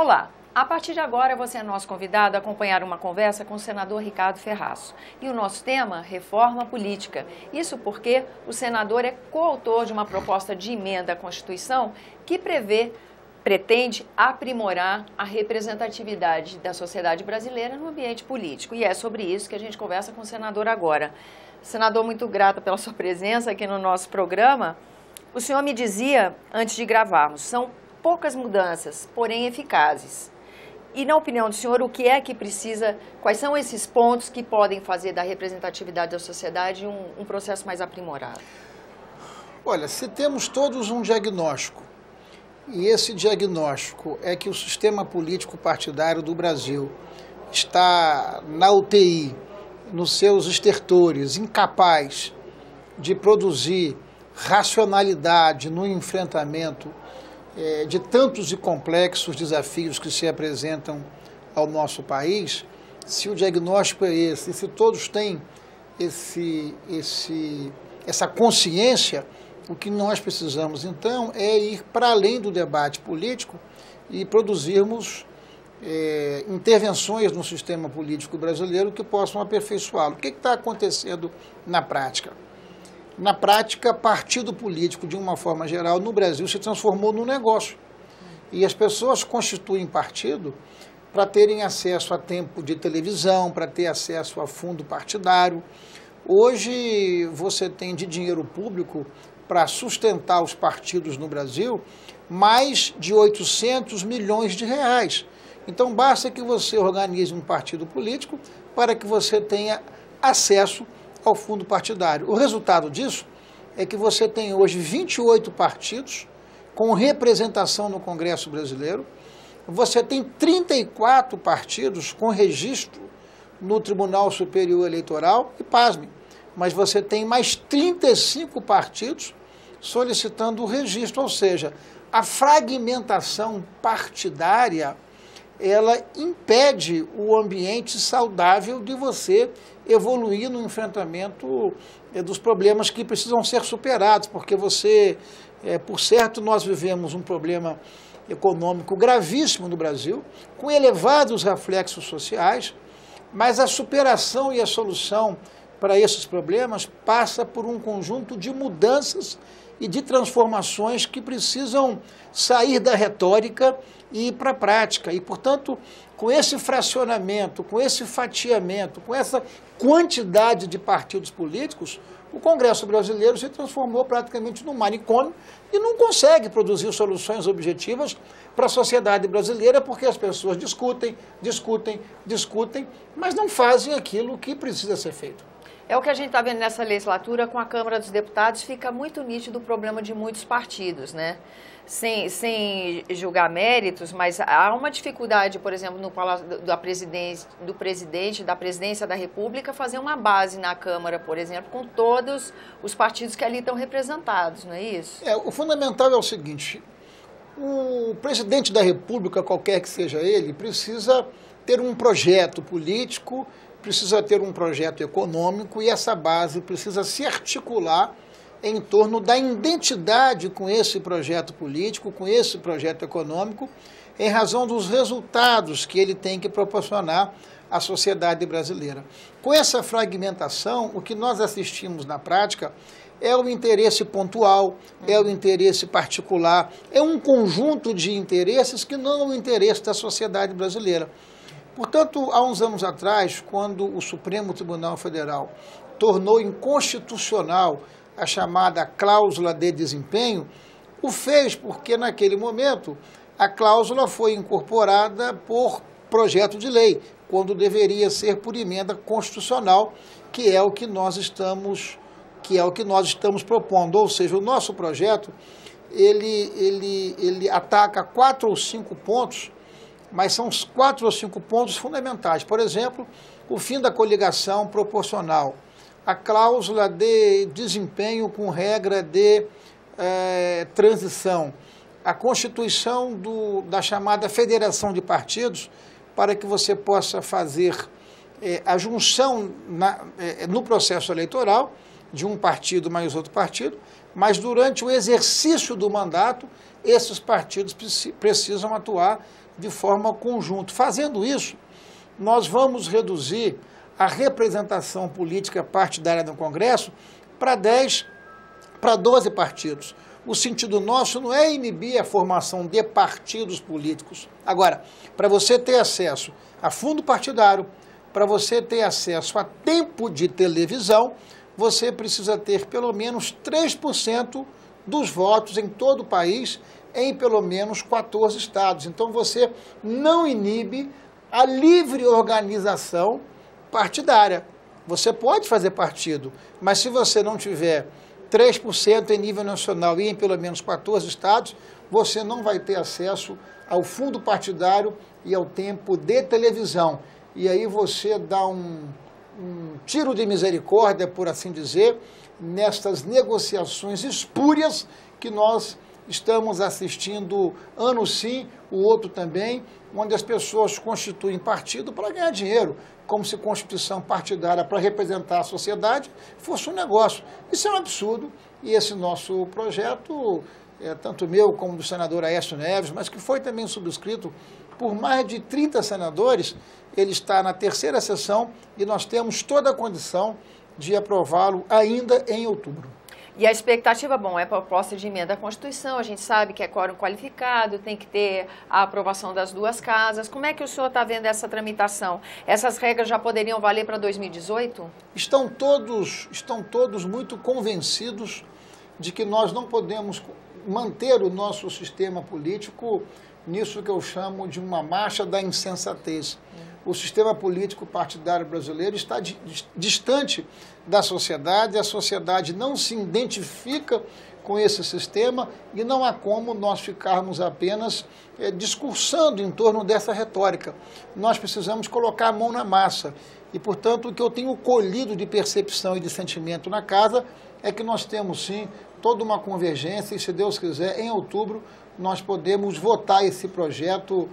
Olá, a partir de agora você é nosso convidado a acompanhar uma conversa com o senador Ricardo Ferraço. E o nosso tema, reforma política. Isso porque o senador é coautor de uma proposta de emenda à Constituição que pretende aprimorar a representatividade da sociedade brasileira no ambiente político. E é sobre isso que a gente conversa com o senador agora. Senador, muito grata pela sua presença aqui no nosso programa. O senhor me dizia, antes de gravarmos, são poucas mudanças, porém eficazes. E na opinião do senhor, o que é que precisa, quais são esses pontos que podem fazer da representatividade da sociedade um processo mais aprimorado? Olha, se temos todos um diagnóstico, e esse diagnóstico é que o sistema político partidário do Brasil está na UTI, nos seus estertores, incapaz de produzir racionalidade no enfrentamento de tantos e complexos desafios que se apresentam ao nosso país, se o diagnóstico é esse, e se todos têm essa consciência, o que nós precisamos, então, é ir para além do debate político e produzirmos intervenções no sistema político brasileiro que possam aperfeiçoá-lo. O que está acontecendo na prática? Na prática, partido político, de uma forma geral, no Brasil, se transformou num negócio. E as pessoas constituem partido para terem acesso a tempo de televisão, para ter acesso a fundo partidário. Hoje, você tem de dinheiro público para sustentar os partidos no Brasil mais de 800 milhões de reais. Então, basta que você organize um partido político para que você tenha acesso ao fundo partidário. O resultado disso é que você tem hoje 28 partidos com representação no Congresso brasileiro, você tem 34 partidos com registro no Tribunal Superior Eleitoral e, pasmem, mas você tem mais 35 partidos solicitando o registro, ou seja, a fragmentação partidária, ela impede o ambiente saudável de você evoluir no enfrentamento dos problemas que precisam ser superados, porque por certo, nós vivemos um problema econômico gravíssimo no Brasil, com elevados reflexos sociais, mas a superação e a solução para esses problemas passa por um conjunto de mudanças e de transformações que precisam sair da retórica e ir para a prática. E, portanto, com esse fracionamento, com esse fatiamento, com essa quantidade de partidos políticos, o Congresso brasileiro se transformou praticamente num manicômio e não consegue produzir soluções objetivas para a sociedade brasileira, porque as pessoas discutem, mas não fazem aquilo que precisa ser feito. É o que a gente está vendo nessa legislatura com a Câmara dos Deputados, fica muito nítido o problema de muitos partidos, né? Sem julgar méritos, mas há uma dificuldade, por exemplo, no Palácio da Presidência, da Presidência da República, fazer uma base na Câmara, por exemplo, com todos os partidos que ali estão representados, não é isso? O fundamental é o seguinte, o presidente da República, qualquer que seja ele, precisa ter um projeto político, precisa ter um projeto econômico e essa base precisa se articular em torno da identidade com esse projeto político, com esse projeto econômico, em razão dos resultados que ele tem que proporcionar à sociedade brasileira. Com essa fragmentação, o que nós assistimos na prática é o interesse pontual, é o interesse particular, é um conjunto de interesses que não é o interesse da sociedade brasileira. Portanto, há uns anos atrás, quando o Supremo Tribunal Federal tornou inconstitucional a chamada cláusula de desempenho, o fez porque, naquele momento, a cláusula foi incorporada por projeto de lei, quando deveria ser por emenda constitucional, que é o que nós estamos propondo. Ou seja, o nosso projeto, ele ataca 4 ou 5 pontos, mas são os 4 ou 5 pontos fundamentais. Por exemplo, o fim da coligação proporcional, a cláusula de desempenho com regra de transição, a constituição da chamada federação de partidos, para que você possa fazer a junção no processo eleitoral de um partido mais outro partido, mas durante o exercício do mandato, esses partidos precisam atuar de forma conjunta. Fazendo isso, nós vamos reduzir a representação política partidária no Congresso para 12 partidos. O sentido nosso não é inibir a formação de partidos políticos. Agora, para você ter acesso a fundo partidário, para você ter acesso a tempo de televisão, você precisa ter pelo menos 3% dos votos em todo o país, em pelo menos 14 estados. Então você não inibe a livre organização partidária. Você pode fazer partido, mas se você não tiver 3% em nível nacional e em pelo menos 14 estados, você não vai ter acesso ao fundo partidário e ao tempo de televisão. E aí você dá um tiro de misericórdia, por assim dizer, nestas negociações espúrias que nós estamos assistindo ano sim, o outro também, onde as pessoas constituem partido para ganhar dinheiro, como se constituição partidária para representar a sociedade fosse um negócio. Isso é um absurdo e esse nosso projeto, tanto meu como do senador Aécio Neves, mas que foi também subscrito por mais de 30 senadores, ele está na terceira sessão e nós temos toda a condição de aprová-lo ainda em outubro. E a expectativa, bom, é a proposta de emenda à Constituição, a gente sabe que é quórum qualificado, tem que ter a aprovação das duas casas. Como é que o senhor está vendo essa tramitação? Essas regras já poderiam valer para 2018? Estão todos muito convencidos de que nós não podemos manter o nosso sistema político nisso que eu chamo de uma marcha da insensatez. O sistema político partidário brasileiro está distante da sociedade, a sociedade não se identifica com esse sistema e não há como nós ficarmos apenas discursando em torno dessa retórica. Nós precisamos colocar a mão na massa e, portanto, o que eu tenho colhido de percepção e de sentimento na casa é que nós temos, sim, toda uma convergência e, se Deus quiser, em outubro nós podemos votar esse projeto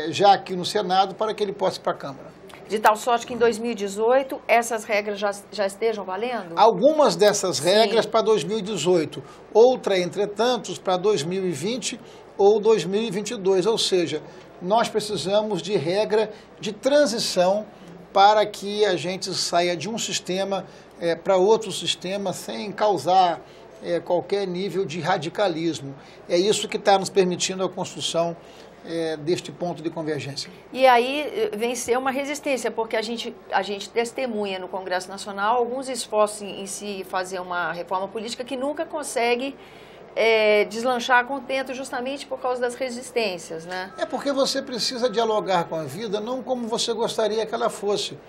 já aqui no Senado para que ele possa ir para a Câmara. De tal sorte que em 2018 essas regras já estejam valendo? Algumas dessas regras Sim. para 2018, outra, entretanto, para 2020 ou 2022, ou seja, nós precisamos de regra de transição para que a gente saia de um sistema para outro sistema sem causar qualquer nível de radicalismo. É isso que está nos permitindo a construção deste ponto de convergência. E aí vencer uma resistência, porque a gente testemunha no Congresso Nacional alguns esforços em se fazer uma reforma política que nunca consegue deslanchar a contento justamente por causa das resistências, né? É porque você precisa dialogar com a vida não como você gostaria que ela fosse.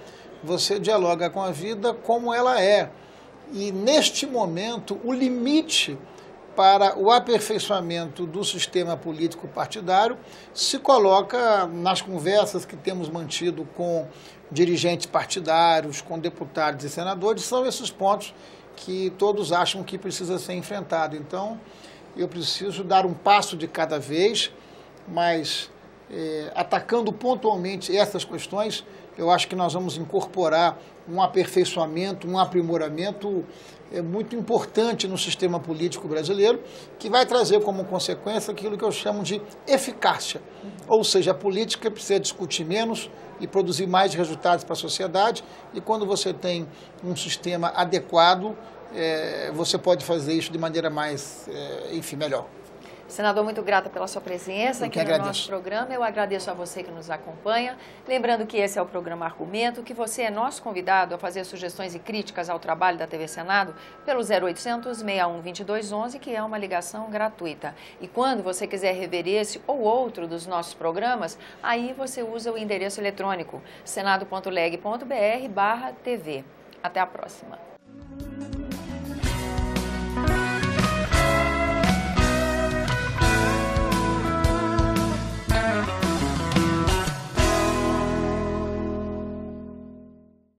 Você dialoga com a vida como ela é. E neste momento o limite para o aperfeiçoamento do sistema político partidário se coloca nas conversas que temos mantido com dirigentes partidários, com deputados e senadores, são esses pontos que todos acham que precisa ser enfrentado. Então, eu preciso dar um passo de cada vez, mas atacando pontualmente essas questões, eu acho que nós vamos incorporar um aperfeiçoamento, um aprimoramento muito importante no sistema político brasileiro, que vai trazer como consequência aquilo que eu chamo de eficácia. Ou seja, a política precisa discutir menos e produzir mais resultados para a sociedade, e quando você tem um sistema adequado, você pode fazer isso de maneira mais, melhor. Senador, muito grata pela sua presença aqui no nosso programa. Eu agradeço a você que nos acompanha. Lembrando que esse é o programa Argumento, que você é nosso convidado a fazer sugestões e críticas ao trabalho da TV Senado pelo 0800 61 2211, que é uma ligação gratuita. E quando você quiser rever esse ou outro dos nossos programas, aí você usa o endereço eletrônico senado.leg.br/TV. Até a próxima.